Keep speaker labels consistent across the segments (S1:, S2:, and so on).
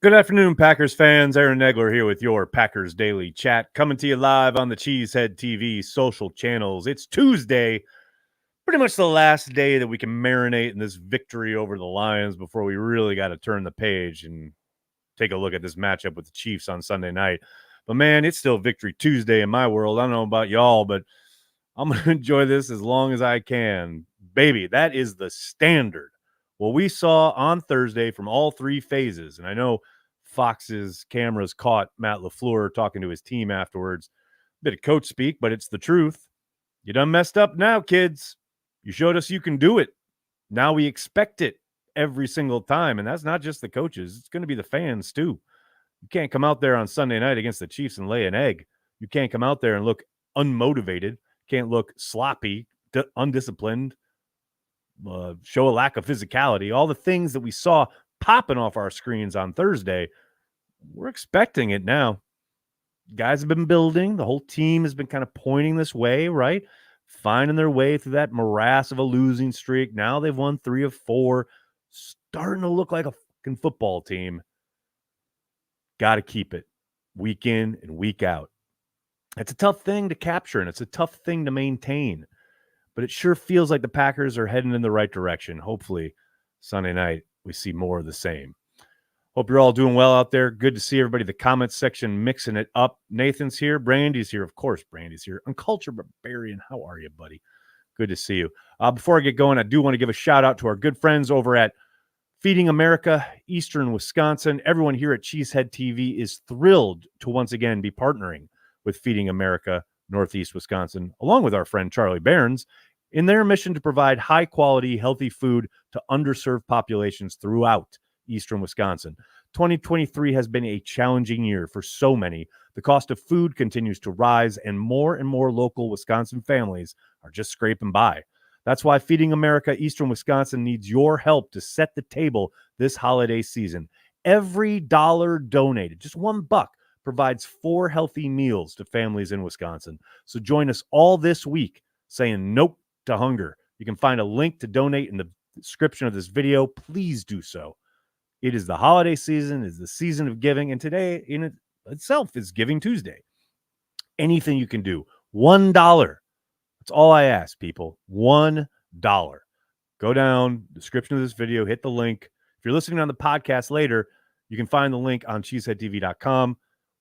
S1: Good afternoon, Packers fans. Aaron Negler here with your Packers Daily Chat, coming to you live on the Cheesehead TV social channels. It's Tuesday, pretty much the last day that we can marinate in this victory over the Lions before we really got to turn the page and take a look at this matchup with the Chiefs on Sunday night. But man, it's still Victory Tuesday in my world. I don't know about y'all, but I'm going to enjoy this as long as I can. Baby, that is the standard. What we saw on Thursday from all three phases, and I know Fox's cameras caught Matt LaFleur talking to his team afterwards. Bit of coach speak, but it's the truth. You done messed up now, kids. You showed us you can do it. Now we expect it every single time, and that's not just the coaches. It's going to be the fans, too. You can't come out there on Sunday night against the Chiefs and lay an egg. You can't come out there and look unmotivated. Can't look sloppy, undisciplined, show a lack of physicality. All the things that we saw popping off our screens on Thursday, we're expecting it now. Guys have been building. The whole team has been kind of pointing this way, right? Finding their way through that morass of a losing streak. Now they've won 3 of 4, starting to look like a fucking football team. Got to keep it week in and week out. It's a tough thing to capture, and it's a tough thing to maintain. But it sure feels like the Packers are heading in the right direction. Hopefully, Sunday night, we see more of the same. Hope you're all doing well out there. Good to see everybody in the comments section mixing it up. Nathan's here. Brandy's here. Of course, Brandy's here. Uncultured Barbarian, how are you, buddy? Good to see you. Before I get going, I do want to give a shout-out to our good friends over at Feeding America, Eastern Wisconsin. Everyone here at Cheesehead TV is thrilled to once again be partnering with Feeding America, Northeast Wisconsin, along with our friend Charlie Barnes, in their mission to provide high-quality, healthy food to underserved populations throughout Eastern Wisconsin. 2023 has been a challenging year for so many. The cost of food continues to rise, and more local Wisconsin families are just scraping by. That's why Feeding America Eastern Wisconsin needs your help to set the table this holiday season. Every dollar donated, just $1, provides 4 healthy meals to families in Wisconsin. So join us all this week saying nope to hunger. You can find a link to donate in the description of this video. Please do so. It is the holiday season, it is the season of giving, and today in itself is Giving Tuesday. Anything you can do. $1. That's all I ask, people. $1. Go down, description of this video, hit the link. If you're listening on the podcast later, you can find the link on cheeseheadtv.com.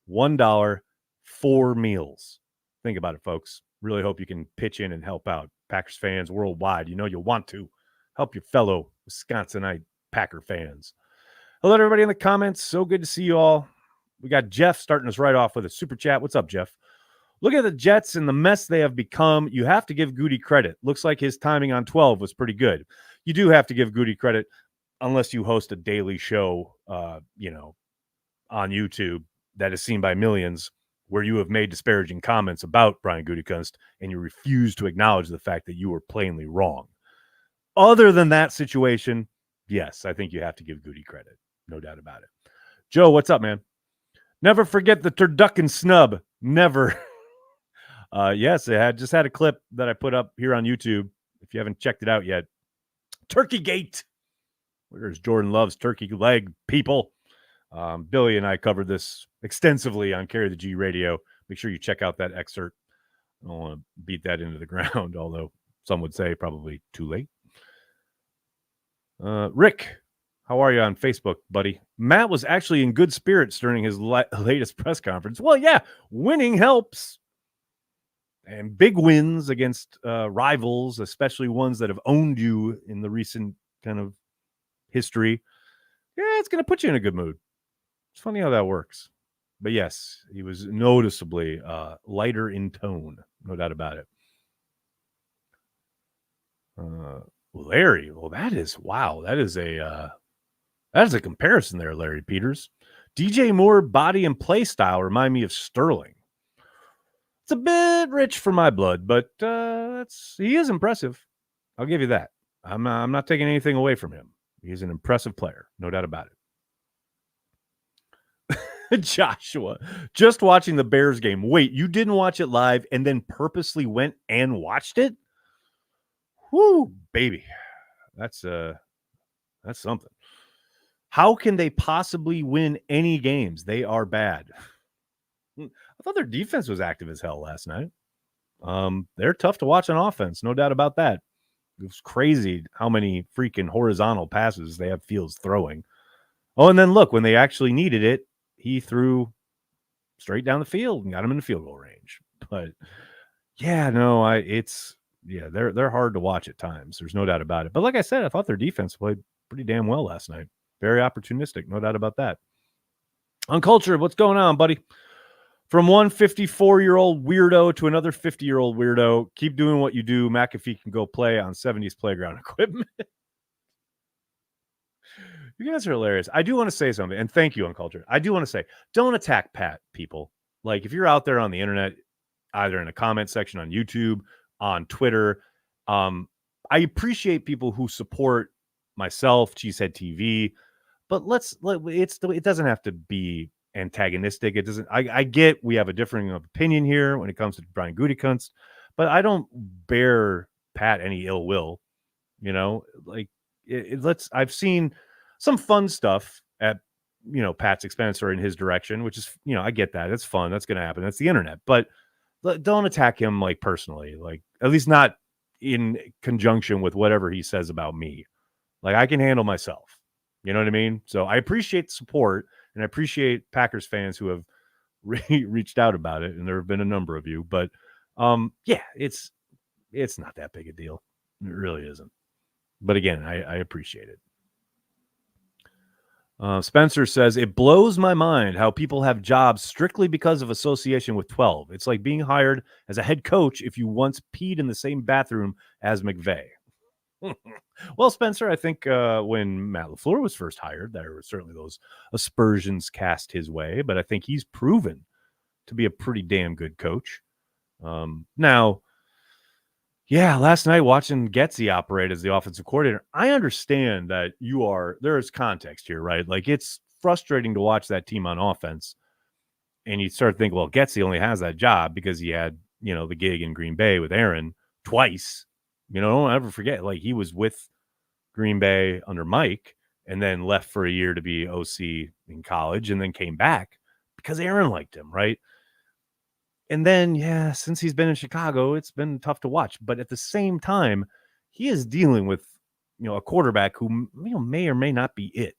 S1: $1, 4 meals. Think about it, folks. Really hope you can pitch in and help out. Packers fans worldwide, you know you want to. Help your fellow Wisconsinite Packer fans. Hello, everybody in the comments. So good to see you all. We got Jeff starting us right off with a super chat. What's up, Jeff? Look at the Jets and the mess they have become. You have to give Goody credit. Looks like his timing on 12 was pretty good. You do have to give Goody credit unless you host a daily show, on YouTube that is seen by millions, where you have made disparaging comments about Brian Gutekunst and you refuse to acknowledge the fact that you were plainly wrong. Other than that situation, yes, I think you have to give Goody credit. No doubt about it. Joe, what's up, man? Never forget the turducken snub. Never. Yes, I just had a clip that I put up here on YouTube. If you haven't checked it out yet. Turkey Gate. Where's Jordan Love's turkey leg, people? Billy and I covered this extensively on Carry the G Radio. Make sure you check out that excerpt. I don't want to beat that into the ground, although some would say probably too late. Rick, how are you on Facebook, buddy? Matt was actually in good spirits during his latest press conference. Well, yeah, winning helps. And big wins against rivals, especially ones that have owned you in the recent kind of history. Yeah, it's going to put you in a good mood. It's funny how that works. But yes, he was noticeably lighter in tone. No doubt about it. Larry, well, that is, wow. That is a comparison there, Larry Peters. DJ Moore body and play style remind me of Sterling. It's a bit rich for my blood, but he is impressive. I'll give you that. I'm not taking anything away from him. He's an impressive player, no doubt about it. Joshua, just watching the Bears game. Wait, you didn't watch it live and then purposely went and watched it? Whoo, baby. That's something. How can they possibly win any games? They are bad. I thought their defense was active as hell last night. They're tough to watch on offense, no doubt about that. It was crazy how many freaking horizontal passes they have Fields throwing. Oh, and then look, when they actually needed it, he threw straight down the field and got him in the field goal range. But yeah, no, they're hard to watch at times. There's no doubt about it. But like I said, I thought their defense played pretty damn well last night. Very opportunistic, no doubt about that. Uncultured, what's going on, buddy? From one 54-year-old weirdo to another 50-year-old weirdo, keep doing what you do. McAfee can go play on 70s playground equipment. You guys are hilarious. I do want to say something, and thank you, Uncultured. I do want to say, don't attack Pat, people. Like, if you're out there on the internet, either in a comment section on YouTube, on Twitter, I appreciate people who support myself, Cheesehead TV, but it doesn't have to be antagonistic. It doesn't. I get we have a differing opinion here when it comes to Brian Gutekunst, but I don't bear Pat any ill will. You know, like I've seen some fun stuff at Pat's expense or in his direction, which is I get that. It's fun. That's going to happen. That's the internet. But don't attack him like personally. Like at least not in conjunction with whatever he says about me. Like I can handle myself. You know what I mean? So I appreciate the support and I appreciate Packers fans who have reached out about it, and there have been a number of you. But yeah, it's not that big a deal. It really isn't. But again, I appreciate it. Spencer says, it blows my mind how people have jobs strictly because of association with 12. It's like being hired as a head coach if you once peed in the same bathroom as McVay. Well, Spencer, I think when Matt LaFleur was first hired, there were certainly those aspersions cast his way, but I think he's proven to be a pretty damn good coach. Now, yeah, last night watching Getsy operate as the offensive coordinator, I understand that there's context here, right? Like it's frustrating to watch that team on offense. And you start thinking, well, Getsy only has that job because he had, the gig in Green Bay with Aaron twice. Don't ever forget, like he was with Green Bay under Mike and then left for a year to be OC in college and then came back because Aaron liked him, right? And then, yeah, since he's been in Chicago, it's been tough to watch. But at the same time, he is dealing with, a quarterback who, may or may not be it.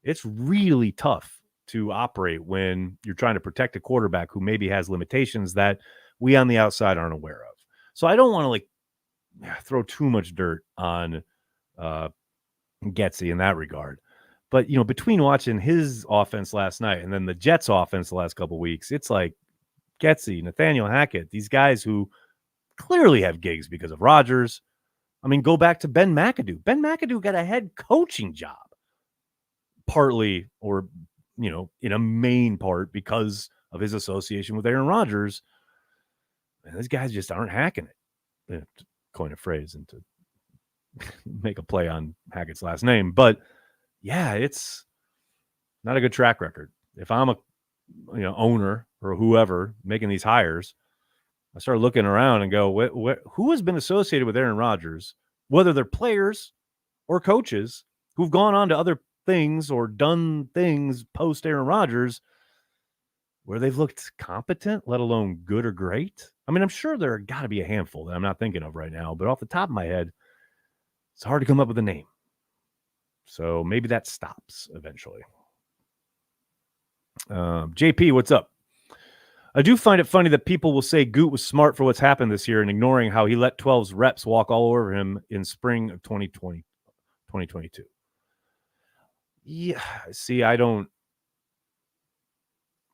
S1: It's really tough to operate when you're trying to protect a quarterback who maybe has limitations that we on the outside aren't aware of. So I don't want to throw too much dirt on Getsy in that regard. But, between watching his offense last night and then the Jets offense the last couple of weeks, it's like, Getsy, Nathaniel Hackett, these guys who clearly have gigs because of Rodgers. I mean, go back to Ben McAdoo. Ben McAdoo got a head coaching job, partly or, in a main part because of his association with Aaron Rodgers. And these guys just aren't hacking it. To coin a phrase and to make a play on Hackett's last name. But, yeah, it's not a good track record. If I'm a owner or whoever making these hires, I start looking around and go, who has been associated with Aaron Rodgers, whether they're players or coaches who've gone on to other things or done things post Aaron Rodgers where they've looked competent, let alone good or great? I mean, I'm sure there got to be a handful that I'm not thinking of right now, but off the top of my head, it's hard to come up with a name. So maybe that stops eventually. JP, what's up? I do find it funny that people will say Goot was smart for what's happened this year and ignoring how he let 12's reps walk all over him in spring of 2022. Yeah, see, I don't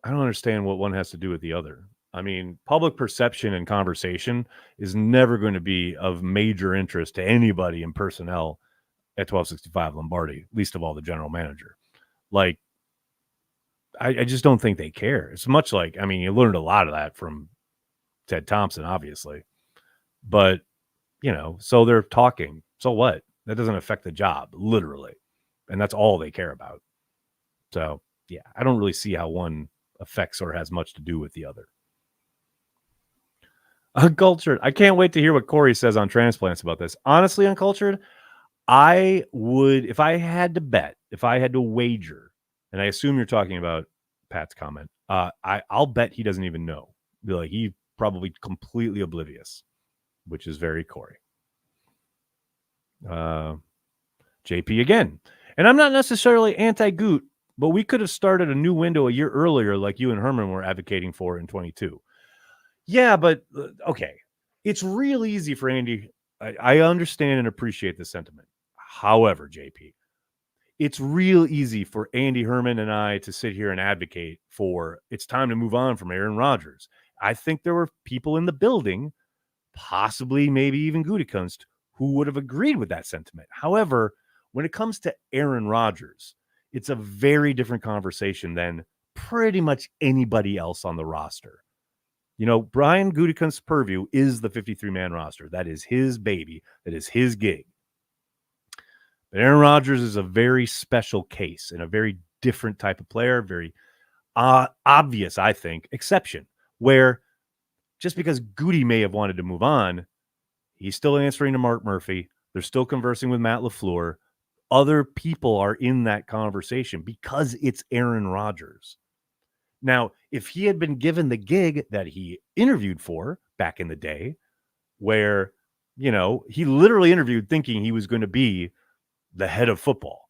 S1: understand what one has to do with the other. I mean, public perception and conversation is never going to be of major interest to anybody in personnel at 1265 Lombardi, least of all the general manager. Like, I just don't think they care. It's much like, I mean, you learned a lot of that from Ted Thompson, obviously. But, so they're talking. So what? That doesn't affect the job, literally. And that's all they care about. So, yeah, I don't really see how one affects or has much to do with the other. Uncultured. I can't wait to hear what Corey says on transplants about this. Honestly, Uncultured, I would, if I had to bet, if I had to wager, and I assume you're talking about Pat's comment, I'll bet he doesn't even know. Be like, he probably completely oblivious, which is very Corey. JP again. And I'm not necessarily anti-Goot, but we could have started a new window a year earlier like you and Herman were advocating for in 22. Yeah, but okay. It's real easy for Andy. I understand and appreciate the sentiment. However, JP, it's real easy for Andy Herman and I to sit here and advocate for it's time to move on from Aaron Rodgers. I think there were people in the building, possibly maybe even Gutekunst, who would have agreed with that sentiment. However, when it comes to Aaron Rodgers, it's a very different conversation than pretty much anybody else on the roster. You know, Brian Gutekunst's purview is the 53-man roster. That is his baby. That is his gig. But Aaron Rodgers is a very special case and a very different type of player, very obvious, I think, exception, where just because Goody may have wanted to move on, he's still answering to Mark Murphy. They're still conversing with Matt LaFleur. Other people are in that conversation because it's Aaron Rodgers. Now, if he had been given the gig that he interviewed for back in the day, where, you know, he literally interviewed thinking he was going to be the head of football.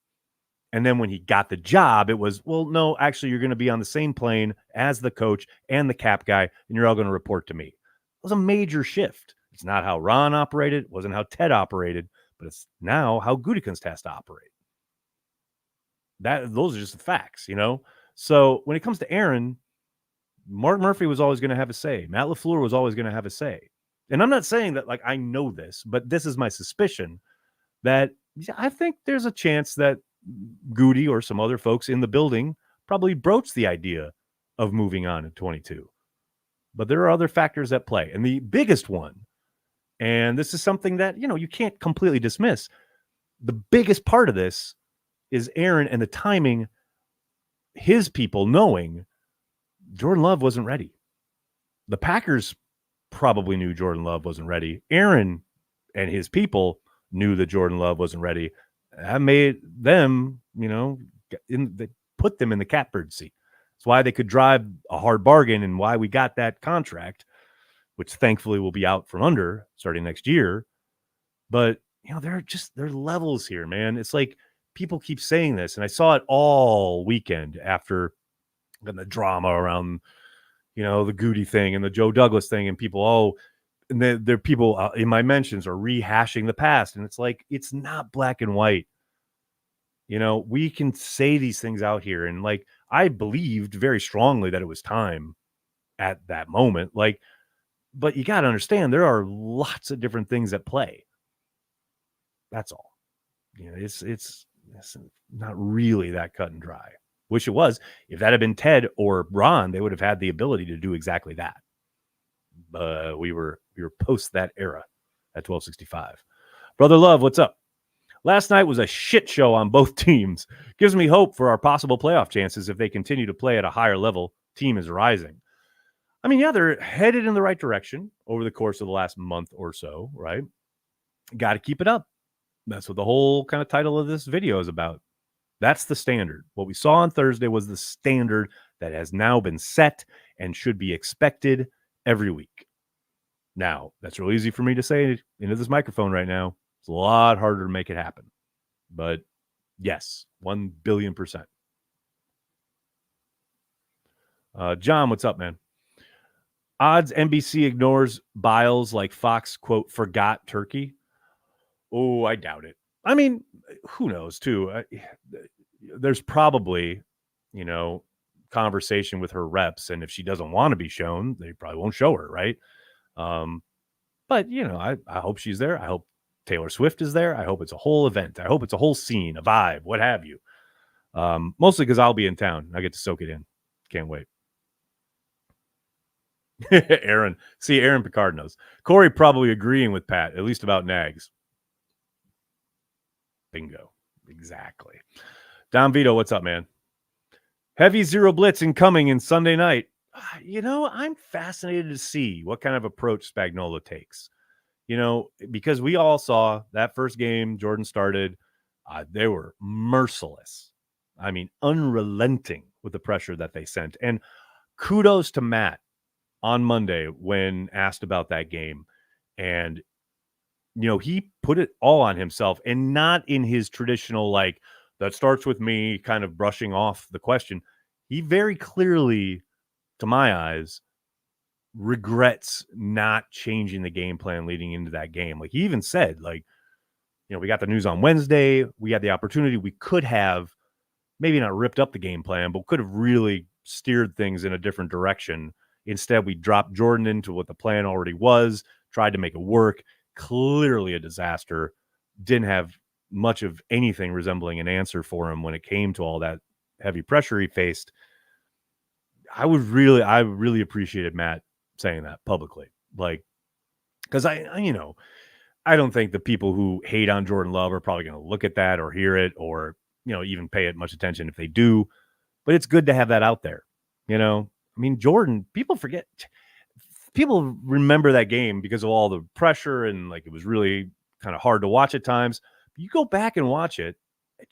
S1: And then when he got the job, it was, well, no, actually, you're going to be on the same plane as the coach and the cap guy, and you're all going to report to me. It was a major shift. It's not how Ron operated. It wasn't how Ted operated, but it's now how Gutekunst has to operate. Those are just the facts, you know? So when it comes to Aaron, Mark Murphy was always going to have a say. Matt LaFleur was always going to have a say. And I'm not saying that, like, I know this, but this is my suspicion that I think there's a chance that Goody or some other folks in the building probably broached the idea of moving on in 22. But there are other factors at play. And the biggest one, and this is something that, you know, you can't completely dismiss. The biggest part of this is Aaron and the timing, his people knowing Jordan Love wasn't ready. The Packers probably knew Jordan Love wasn't ready. Aaron and his people knew that Jordan Love wasn't ready. That made them, you know, they put them in the catbird seat. That's why they could drive a hard bargain and why we got that contract, which thankfully will be out from under starting next year. But, you know, there are levels here, man. It's like people keep saying this, and I saw it all weekend after the drama around, you know, the Goody thing and the Joe Douglas thing, and people, and there are people in my mentions are rehashing the past, and it's like, it's not black and white. You know, we can say these things out here, and like, I believed very strongly that it was time at that moment. Like, but you got to understand, there are lots of different things at play. That's all. You know, it's not really that cut and dry. Wish it was. If that had been Ted or Ron, they would have had the ability to do exactly that. We were post that era at 1265. Brother Love, what's up? Last night was a shit show on both teams. Gives me hope for our possible playoff chances if they continue to play at a higher level. Team is rising. I mean, yeah, they're headed in the right direction over the course of the last month or so, right? Got to keep it up. That's what the whole kind of title of this video is about. That's the standard. What we saw on Thursday was the standard that has now been set and should be expected every week. Now, that's real easy for me to say into this microphone right now. It's a lot harder to make it happen. But yes, 1 billion %. John, what's up, man? Odds NBC ignores Biles like Fox, quote, forgot Turkey. Oh, I doubt it. I mean, who knows, too? There's probably, you know, conversation with her reps, and if she doesn't want to be shown, they probably won't show her, right? But, you know, I hope she's there. I hope Taylor Swift is there. I hope it's a whole event. I hope it's a whole scene, a vibe, what have you. Mostly because I'll be in town. I get to soak it in. Can't wait. Aaron Picard knows. Corey probably agreeing with Pat, at least about Nags. Bingo. Exactly. Don Vito, what's up, man? Heavy zero blitz incoming in Sunday night. You know, I'm fascinated to see what kind of approach Spagnuolo takes. because we all saw that first game Jordan started, they were merciless. I mean, unrelenting with the pressure that they sent. And kudos to Matt on Monday when asked about that game. And, he put it all on himself and not in his traditional, like, that starts with me kind of brushing off the question. He very clearly, to my eyes, regrets not changing the game plan leading into that game. Like, he even said, like, we got the news on Wednesday. We had the opportunity. We could have maybe not ripped up the game plan, but could have really steered things in a different direction. Instead, we dropped Jordan into what the plan already was, tried to make it work. Clearly a disaster. Didn't have much of anything resembling an answer for him when it came to all that heavy pressure he faced. I really appreciated Matt saying that publicly. Like, because I don't think the people who hate on Jordan Love are probably going to look at that or hear it or, even pay it much attention if they do. But it's good to have that out there. I mean, Jordan, people forget. People remember that game because of all the pressure and like it was really kind of hard to watch at times. You go back and watch it.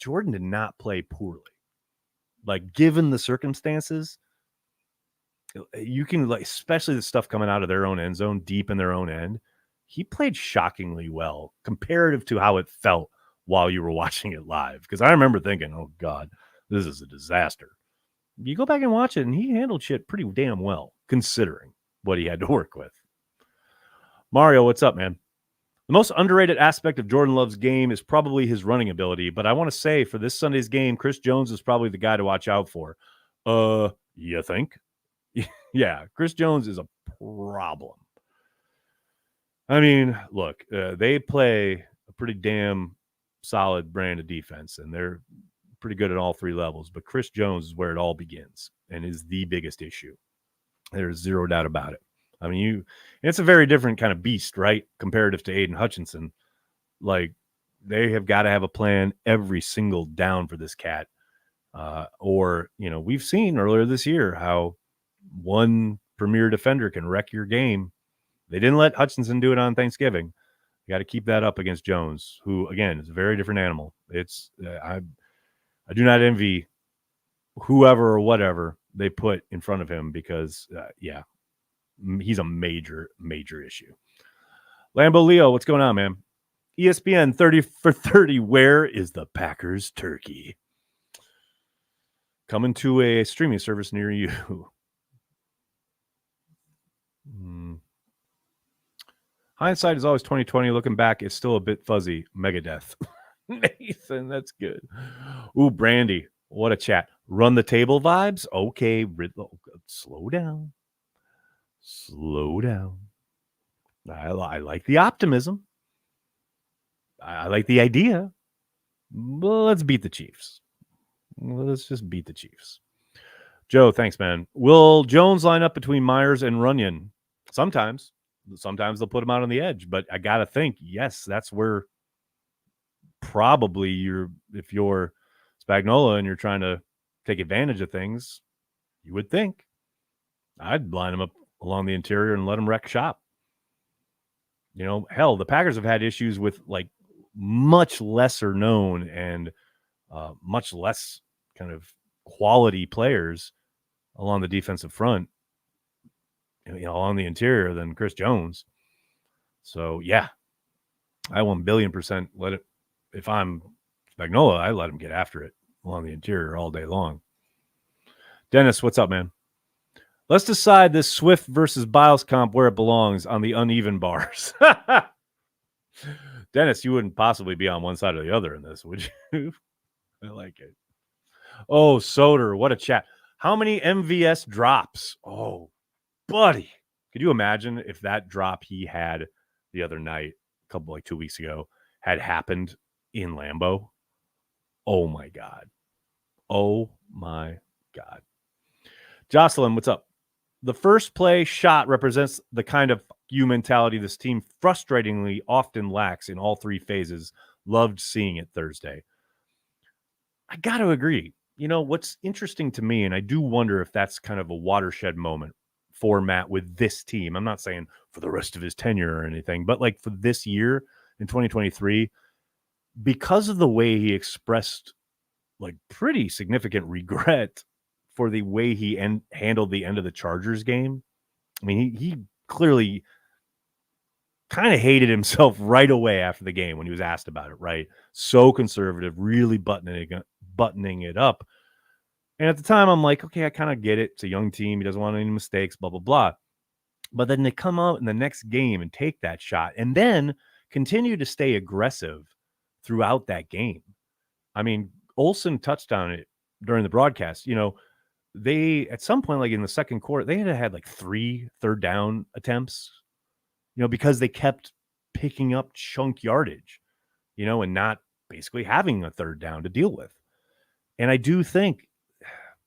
S1: Jordan did not play poorly. Like, given the circumstances, you can, like, especially the stuff coming out of their own end zone, deep in their own end, he played shockingly well comparative to how it felt while you were watching it live. Because I remember thinking, oh, God, this is a disaster. You go back and watch it, and he handled shit pretty damn well, considering what he had to work with. Mario, what's up, man? The most underrated aspect of Jordan Love's game is probably his running ability, but I want to say for this Sunday's game, Chris Jones is probably the guy to watch out for. You think? Yeah, Chris Jones is a problem. I mean, look, they play a pretty damn solid brand of defense, and they're pretty good at all three levels. But Chris Jones is where it all begins and is the biggest issue. There's zero doubt about it. I mean, it's a very different kind of beast, right? Comparative to Aiden Hutchinson. Like, they have got to have a plan every single down for this cat. Or, we've seen earlier this year how one premier defender can wreck your game. They didn't let Hutchinson do it on Thanksgiving. You got to keep that up against Jones, who, again, is a very different animal. It's I do not envy whoever or whatever they put in front of him because, he's a major, major issue. Lambo Leo, what's going on, man? ESPN 30 for 30. Where is the Packers turkey? Coming to a streaming service near you. Hindsight is always 2020. Looking back, it's still a bit fuzzy. Megadeth. Nathan, that's good. Ooh, Brandy, what a chat. Run the table vibes? Okay, slow down. Slow down. I like the optimism. I like the idea. Well, let's beat the Chiefs. Let's just beat the Chiefs. Joe, thanks, man. Will Jones line up between Myers and Runyon? Sometimes. Sometimes they'll put him out on the edge, but I got to think, yes, that's where probably if you're Spagnuolo and you're trying to take advantage of things, you would think I'd line him up along the interior and let him wreck shop. Hell, the Packers have had issues with like much lesser known and much less kind of quality players along the defensive front, along the interior than Chris Jones. So, yeah, I 1,000,000,000% let it. If I'm Spagnuolo, I let him get after it along the interior all day long. Dennis, what's up, man? Let's decide this Swift versus Biles comp where it belongs on the uneven bars. Dennis, you wouldn't possibly be on one side or the other in this, would you? I like it. Oh, Soder, what a chat. How many MVS drops? Oh, buddy. Could you imagine if that drop he had the other night, a couple, like 2 weeks ago, had happened in Lambeau? Oh, my God. Oh, my God. Jocelyn, what's up? The first play shot represents the kind of you mentality this team frustratingly often lacks in all three phases. Loved seeing it Thursday. I got to agree. What's interesting to me, and I do wonder if that's kind of a watershed moment format with this team. I'm not saying for the rest of his tenure or anything, but like for this year in 2023, because of the way he expressed like pretty significant regret for the way he handled the end of the Chargers game. I mean, he clearly kind of hated himself right away after the game when he was asked about it, right? So conservative, really buttoning it up. And at the time, I'm like, okay, I kind of get it. It's a young team. He doesn't want any mistakes, blah, blah, blah. But then they come out in the next game and take that shot and then continue to stay aggressive throughout that game. I mean, Olsen touched on it during the broadcast. You know, they, at some point, like in the second quarter, they had like 3 third down attempts, you know, because they kept picking up chunk yardage, you know, and not basically having a third down to deal with. And I do think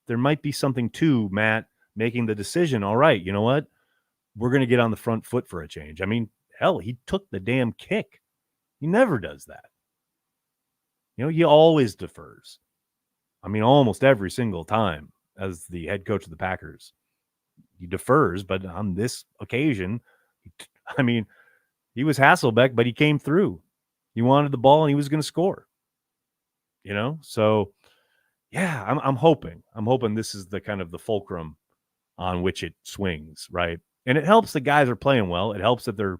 S1: there might be something to Matt making the decision. All right, you know what? We're going to get on the front foot for a change. I mean, hell, he took the damn kick. He never does that. You know, he always defers. I mean, almost every single time as the head coach of the Packers. He defers, but on this occasion, I mean, he was Hasselbeck, but he came through. He wanted the ball and he was going to score. You know, so yeah, I'm hoping this is the kind of the fulcrum on which it swings, right? And it helps the guys are playing well. It helps that they're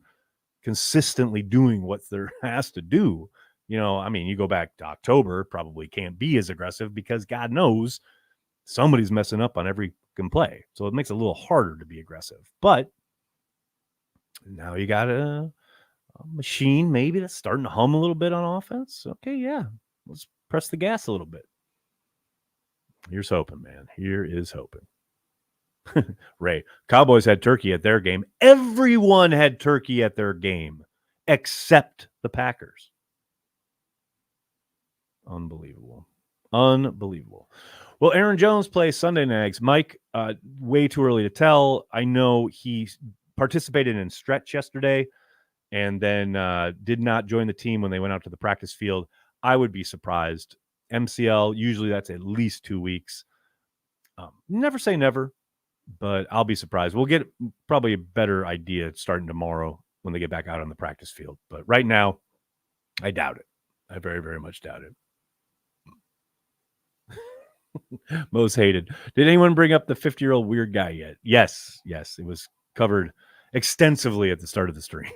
S1: consistently doing what they're asked to do. You know, I mean, you go back to October, probably can't be as aggressive because God knows somebody's messing up on every play. So it makes it a little harder to be aggressive. But now you got a machine maybe that's starting to hum a little bit on offense. Okay, yeah, let's press the gas a little bit. Here's hoping, man. Here is hoping. Ray, Cowboys had turkey at their game. Everyone had turkey at their game except the Packers. Unbelievable. Well, Aaron Jones plays Sunday nights. Mike, way too early to tell. I know he participated in stretch yesterday and then did not join the team when they went out to the practice field. I would be surprised. MCL, usually that's at least 2 weeks. Never say never, but I'll be surprised. We'll get probably a better idea starting tomorrow when they get back out on the practice field. But right now, I doubt it. I very, very much doubt it. Most hated. Did anyone bring up the 50-year-old weird guy yet? Yes. It was covered extensively at the start of the stream.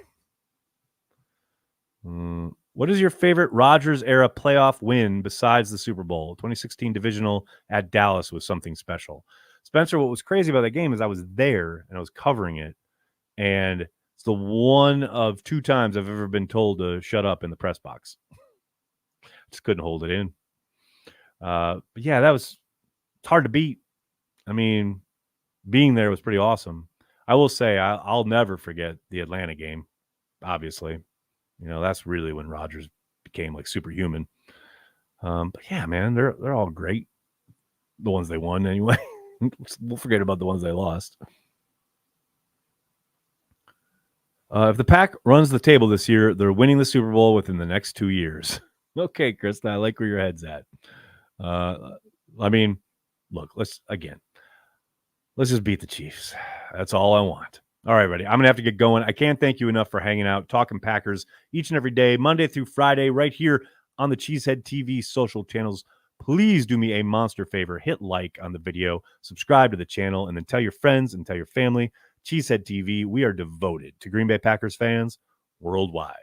S1: What is your favorite Rodgers era playoff win besides the Super Bowl? 2016 divisional at Dallas was something special. Spencer, what was crazy about that game is I was there and I was covering it. And it's the one of 2 times I've ever been told to shut up in the press box. Just couldn't hold it in. But yeah, it's hard to beat. I mean, being there was pretty awesome. I will say I'll never forget the Atlanta game, obviously. You know, that's really when Rodgers became like superhuman. But yeah, man, they're all great. The ones they won anyway. We'll forget about the ones they lost. If the Pack runs the table this year, they're winning the Super Bowl within the next 2 years. Okay, Krista, I like where your head's at. I mean, look, let's just beat the Chiefs. That's all I want. All right, buddy. I'm going to have to get going. I can't thank you enough for hanging out, talking Packers each and every day, Monday through Friday, right here on the Cheesehead TV social channels. Please do me a monster favor. Hit like on the video, subscribe to the channel, and then tell your friends and tell your family. Cheesehead TV, we are devoted to Green Bay Packers fans worldwide.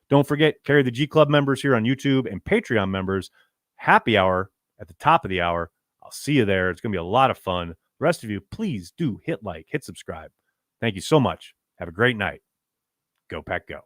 S1: Don't forget, Carry the G Club members here on YouTube and Patreon members, happy hour at the top of the hour. I'll see you there. It's going to be a lot of fun. The rest of you, please do hit like, hit subscribe. Thank you so much. Have a great night. Go Pack Go.